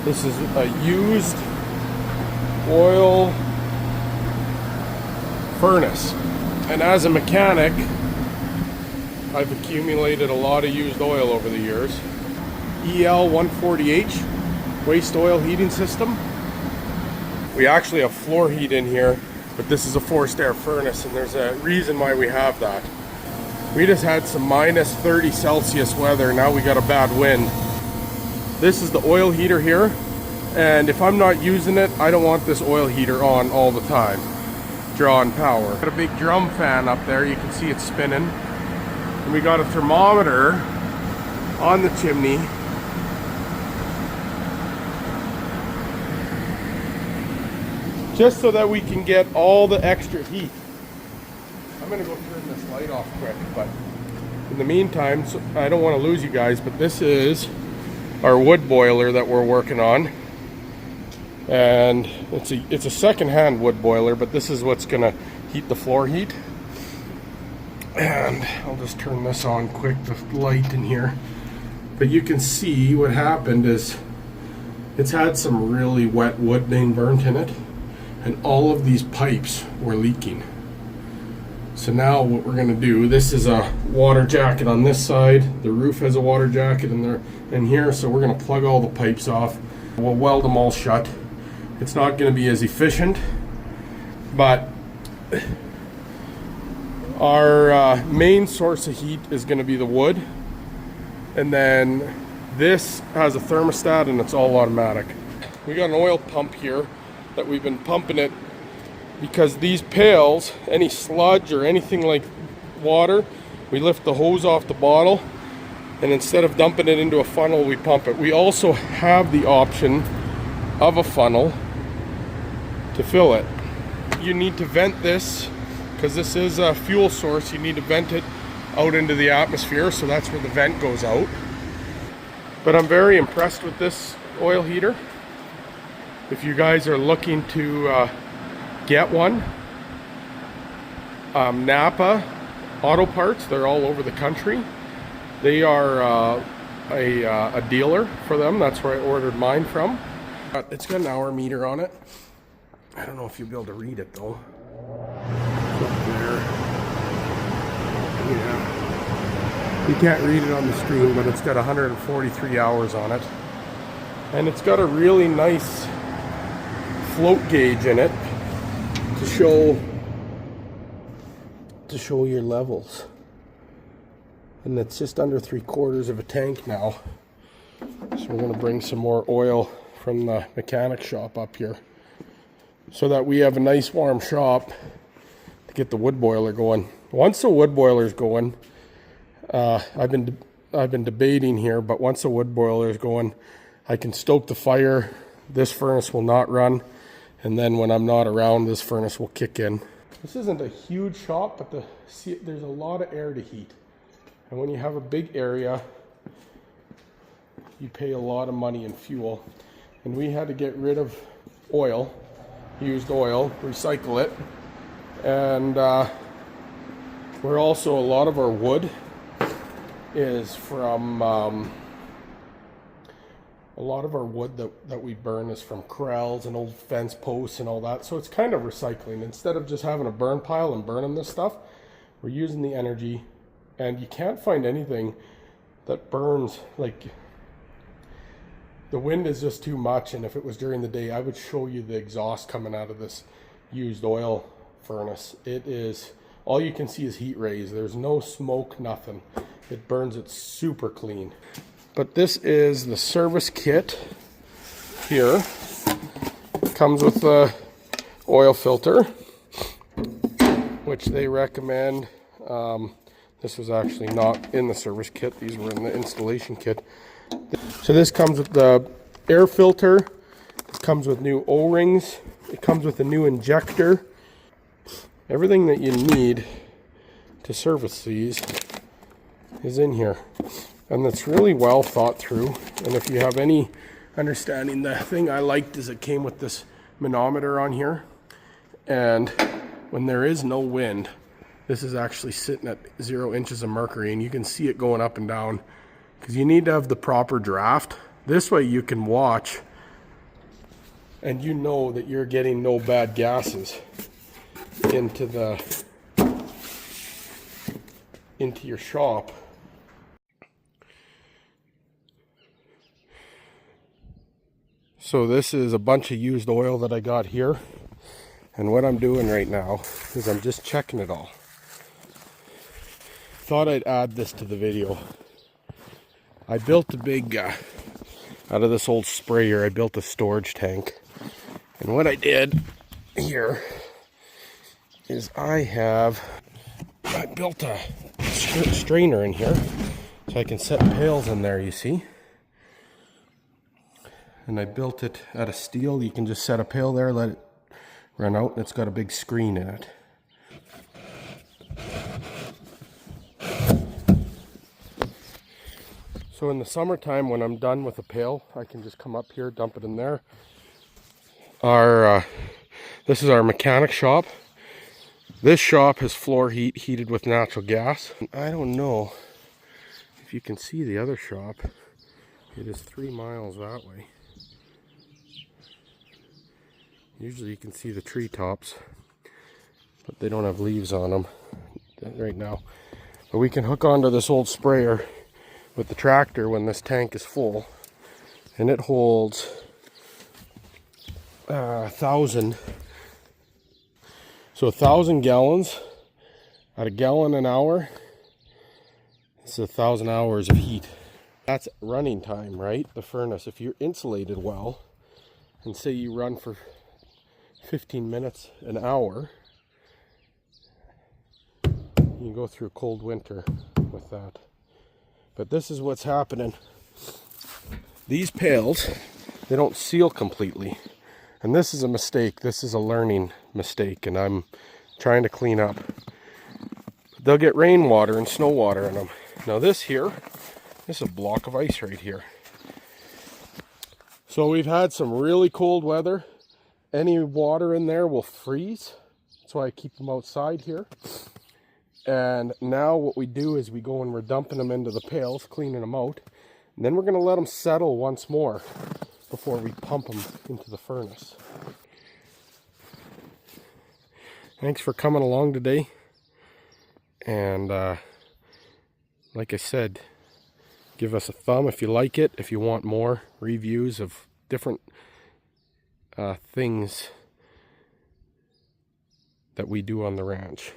This is a used oil furnace. And as a mechanic, I've accumulated a lot of used oil over the years. EL140H, waste oil heating system. We actually have floor heat in here, but this is a forced air furnace, and there's a reason why we have that. We just had some minus 30 Celsius weather, now we got a bad wind. This is the oil heater here, and if I'm not using it, I don't want this oil heater on all the time, drawing power. Got a big drum fan up there, you can see it spinning. And we got a thermometer on the chimney. Just so that we can get all the extra heat. I'm gonna go turn this light off quick, but in the meantime, so I don't want to lose you guys, but this is our wood boiler that we're working on. And it's a second-hand wood boiler, but this is what's gonna heat the floor heat. And I'll just turn this on quick, the light in here. But you can see what happened is it's had some really wet wood being burnt in it, and all of these pipes were leaking. So now what we're gonna do, this is a water jacket on this side, the roof has a water jacket in there and here, so we're gonna plug all the pipes off. We'll weld them all shut. It's not gonna be as efficient, but our main source of heat is gonna be the wood. And then this has a thermostat and it's all automatic. We got an oil pump here that we've been pumping it because these pails, any sludge or anything like water, we lift the hose off the bottle, and instead of dumping it into a funnel, we pump it. We also have the option of a funnel to fill it. You need to vent this because this is a fuel source. You need to vent it out into the atmosphere, so that's where the vent goes out. But I'm very impressed with this oil heater. If you guys are looking to get one, Napa Auto Parts, they're all over the country. They are a dealer for them. That's where I ordered mine from. It's got an hour meter on it. I don't know if you'll be able to read it though. It's up there. Yeah. You can't read it on the screen, but it's got 143 hours on it. And it's got a really nice float gauge in it to show your levels. And it's just under 3/4 of a tank now. So we're gonna bring some more oil from the mechanic shop up here so that we have a nice warm shop to get the wood boiler going. Once the wood boiler is going, I've been debating here, but once the wood boiler is going, I can stoke the fire. This furnace will not run, and then when I'm not around, this furnace will kick in. This isn't a huge shop, but there's a lot of air to heat. And when you have a big area, you pay a lot of money in fuel. And we had to get rid of oil, used oil, recycle it. And we're also, a lot of our wood is from, a lot of our wood that we burn is from corrals and old fence posts and all that. So it's kind of recycling. Instead of just having a burn pile and burning this stuff, we're using the energy. And you can't find anything that burns, like, the wind is just too much. And if it was during the day, I would show you the exhaust coming out of this used oil furnace. It is, all you can see is heat rays. There's no smoke, nothing. It burns it super clean. But this is the service kit here. It comes with the oil filter, which they recommend. This was actually not in the service kit. These were in the installation kit. So this comes with the air filter. It comes with new O-rings. It comes with a new injector. Everything that you need to service these is in here. And it's really well thought through. And if you have any understanding, the thing I liked is it came with this manometer on here. And when there is no wind, this is actually sitting at 0 inches of mercury, and you can see it going up and down because you need to have the proper draft. This way you can watch and you know that you're getting no bad gases into your shop. So this is a bunch of used oil that I got here, and what I'm doing right now is I'm just checking it all. Thought I'd add this to the video. I built a big out of this old sprayer, I built a storage tank, and what I did here is I built a strainer in here so I can set pails in there, you see. And I built it out of steel. You can just set a pail there, let it run out, and it's got a big screen in it. So in the summertime, when I'm done with a pail, I can just come up here, dump it in there. This is our mechanic shop. This shop has floor heat, heated with natural gas. I don't know if you can see the other shop. It is 3 miles that way. Usually you can see the treetops, but they don't have leaves on them right now. But we can hook onto this old sprayer with the tractor when this tank is full, and it holds 1,000. So 1,000 gallons at a gallon an hour. It's 1,000 hours of heat. That's running time, right? The furnace. If you're insulated well, and say you run for 15 minutes an hour, you can go through a cold winter with that. But this is what's happening. These pails, they don't seal completely. And this is a mistake. This is a learning mistake, and I'm trying to clean up. They'll get rainwater and snow water in them. Now this is a block of ice right here. So we've had some really cold weather. Any water in there will freeze. That's why I keep them outside here. And now what we do is we go and we're dumping them into the pails, cleaning them out. And then we're going to let them settle once more before we pump them into the furnace. Thanks for coming along today. And like I said, give us a thumb if you like it, if you want more reviews of different things that we do on the ranch.